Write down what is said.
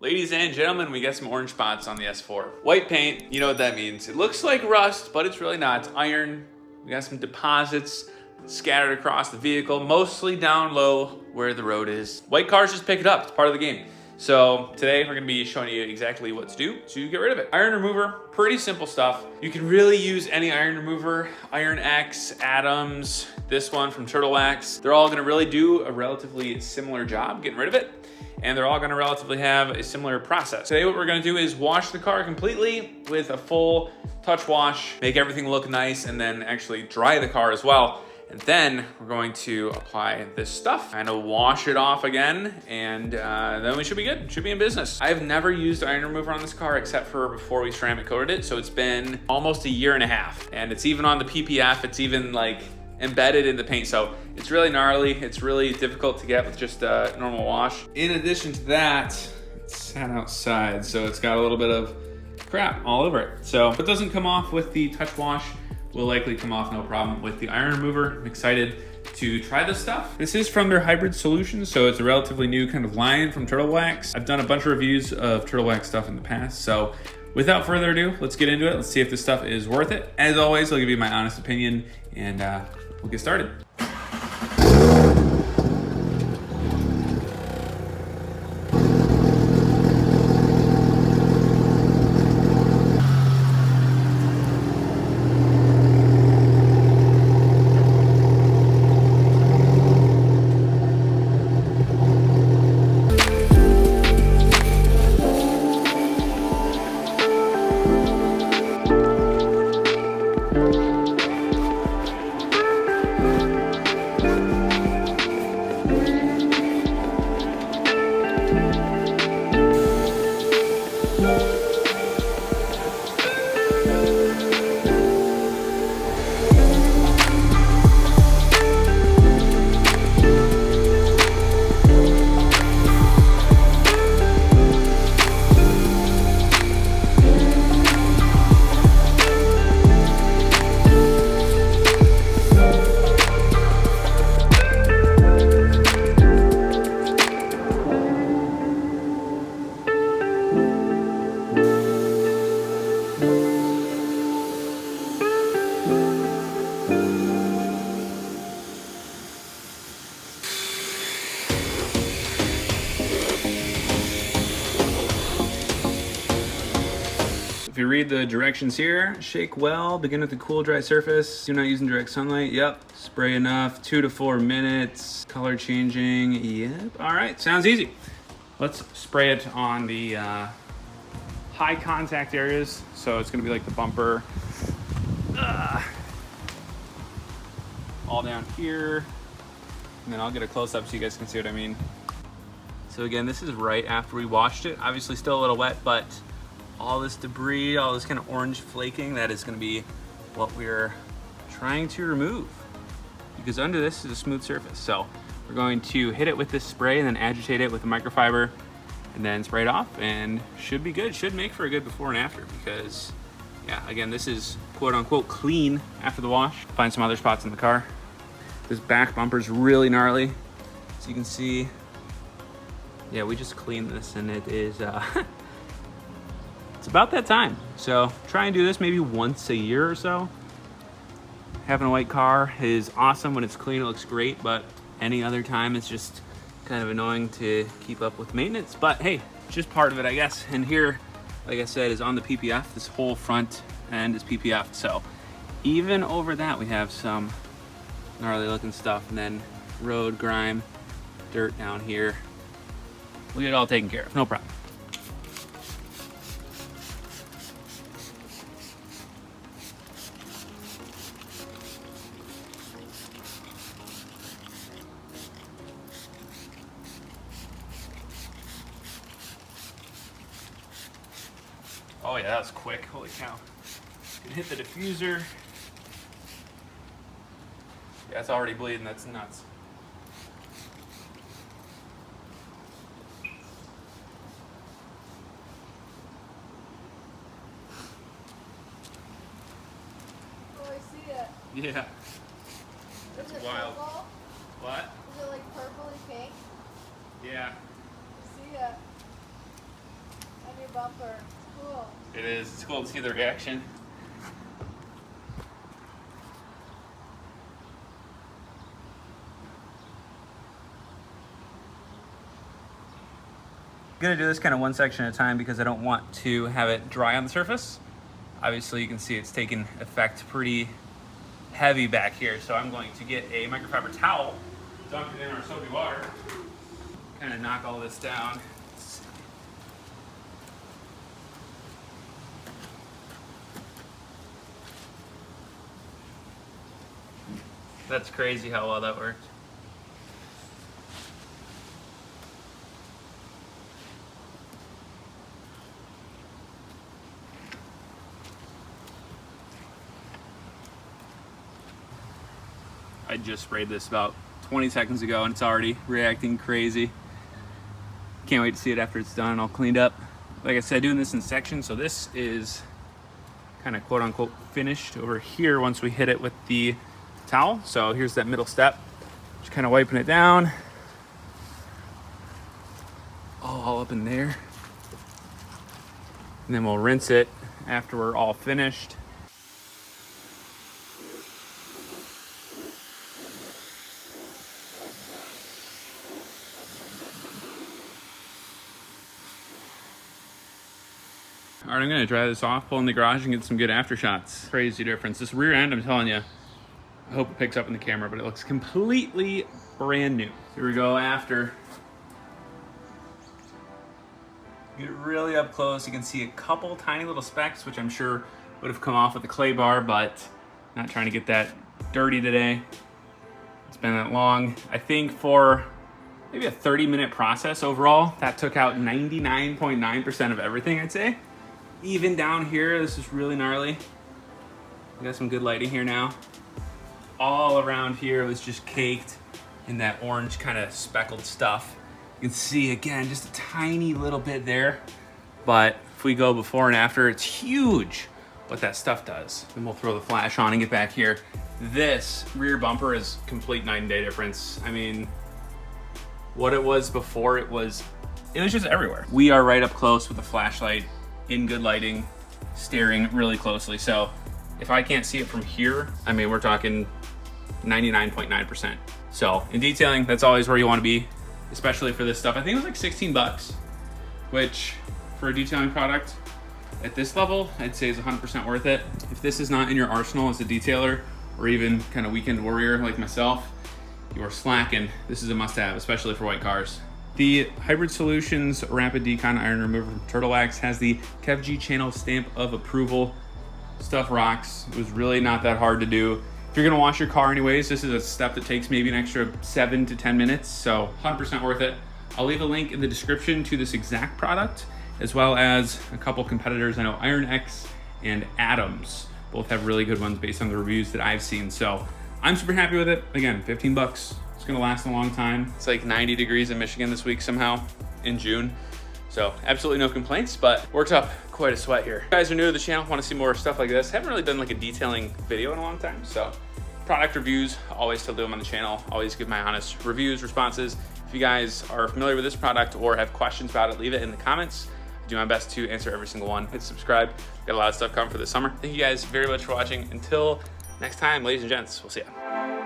Ladies and gentlemen, we got some orange spots on the S4. White paint, you know what that means. It looks like rust, but it's really not. It's iron. We got some deposits scattered across the vehicle, mostly down low where the road is. White cars just pick it up. It's part of the game. So today we're gonna be showing you exactly what to do to get rid of it. Iron remover, pretty simple stuff. You can really use any iron remover, Iron X, Adams, this one from Turtle Wax. They're all gonna really do a relatively similar job getting rid of it. And they're all gonna relatively have a similar process. Today what we're gonna do is wash the car completely with a full touch wash, make everything look nice, and then actually dry the car as well. And then we're going to apply this stuff, kind of wash it off again, and then we should be good, should be in business. I've never used iron remover on this car except for before we ceramic coated it, so it's been almost a year and a half. And it's even on the PPF, it's even like embedded in the paint, so it's really gnarly. It's really difficult to get with just a normal wash. In addition to that, it's sat outside, so it's got a little bit of crap all over it. So if it doesn't come off with the touch wash, will likely come off no problem with the iron remover. I'm excited to try this stuff. This is from their hybrid solution, so it's a relatively new kind of line from Turtle Wax. I've done a bunch of reviews of Turtle Wax stuff in the past, so without further ado, let's get into it. Let's see if this stuff is worth it. As always, I'll give you my honest opinion, and we'll get started. If you read the directions here, shake well, begin with the cool, dry surface. Do not use in direct sunlight. Yep. Spray enough, 2 to 4 minutes. Color changing. Yep. All right, sounds easy. Let's spray it on the high contact areas. So it's gonna be like the bumper. All down here. And then I'll get a close up so you guys can see what I mean. So again, this is right after we washed it. Obviously still a little wet, but all this debris, all this kind of orange flaking, that is gonna be what we're trying to remove, because under this is a smooth surface. So we're going to hit it with this spray and then agitate it with a microfiber and then spray it off, and should be good. Should make for a good before and after, because yeah, again, this is quote unquote clean after the wash. Find some other spots in the car. This back bumper is really gnarly. So you can see, yeah, we just cleaned this and it is, it's about that time. So try and do this maybe once a year or so. Having a white car is awesome. When it's clean, it looks great, but any other time it's just kind of annoying to keep up with maintenance. But hey, it's just part of it, I guess. And here, like I said, is on the PPF. This whole front end is PPF. So even over that, we have some gnarly looking stuff, and then road grime, dirt down here. We'll get it all taken care of, no problem. Oh yeah, that was quick, holy cow. You can hit the diffuser. Yeah, it's already bleeding, that's nuts. Oh, I see it. Yeah. That's wild. Purple? What? Is it like purpley pink? Yeah. I see it. bumper. Cool. It is. It's cool to see the reaction. I'm gonna do this kind of one section at a time because I don't want to have it dry on the surface. Obviously, you can see it's taking effect pretty heavy back here. So I'm going to get a microfiber towel, dunk it in our soapy water, kind of knock all this down. That's crazy how well that worked. I just sprayed this about 20 seconds ago and it's already reacting crazy. Can't wait to see it after it's done and all cleaned up. Like I said, doing this in sections, so this is kind of quote unquote finished over here once we hit it with the towel. So here's that middle step, just kind of wiping it down. All up in there. And then we'll rinse it after we're all finished. All right, I'm gonna dry this off, pull in the garage and get some good after shots. Crazy difference. This rear end, I'm telling you, I hope it picks up in the camera, but it looks completely brand new. Here we go after. Get really up close, you can see a couple tiny little specks, which I'm sure would have come off with the clay bar, but not trying to get that dirty today. It's been that long. I think for maybe a 30-minute process overall, that took out 99.9% of everything, I'd say. Even down here, this is really gnarly. We got some good lighting here now. All around here was just caked in that orange kind of speckled stuff. You can see again, just a tiny little bit there. But if we go before and after, it's huge what that stuff does. Then we'll throw the flash on and get back here. This rear bumper is complete night and day difference. I mean, what it was before, it was just everywhere. We are right up close with a flashlight in good lighting, staring really closely. So if I can't see it from here, I mean, we're talking 99.9%. So in detailing, that's always where you want to be, especially for this stuff. I think it was like 16 bucks, which for a detailing product at this level, I'd say is 100% worth it. If this is not in your arsenal as a detailer or even kind of weekend warrior like myself, you are slacking. This is a must-have, especially for white cars. The Hybrid Solutions Rapid Decon Iron Remover from Turtle Wax has the KevG channel stamp of approval. Stuff rocks. It was really not that hard to do. If you're gonna wash your car anyways, this is a step that takes maybe an extra 7 to 10 minutes, so 100% worth it. I'll leave a link in the description to this exact product, as well as a couple competitors. I know Iron X and Adams both have really good ones based on the reviews that I've seen, so I'm super happy with it. Again, 15 bucks. It's gonna last a long time. It's like 90 degrees in Michigan this week somehow in June. So absolutely no complaints, but worked up quite a sweat here. If you guys are new to the channel, want to see more stuff like this, haven't really done like a detailing video in a long time. So product reviews, always still do them on the channel. Always give my honest reviews, responses. If you guys are familiar with this product or have questions about it, leave it in the comments. I do my best to answer every single one. Hit subscribe. Got a lot of stuff coming for this summer. Thank you guys very much for watching. Until next time, ladies and gents, we'll see ya.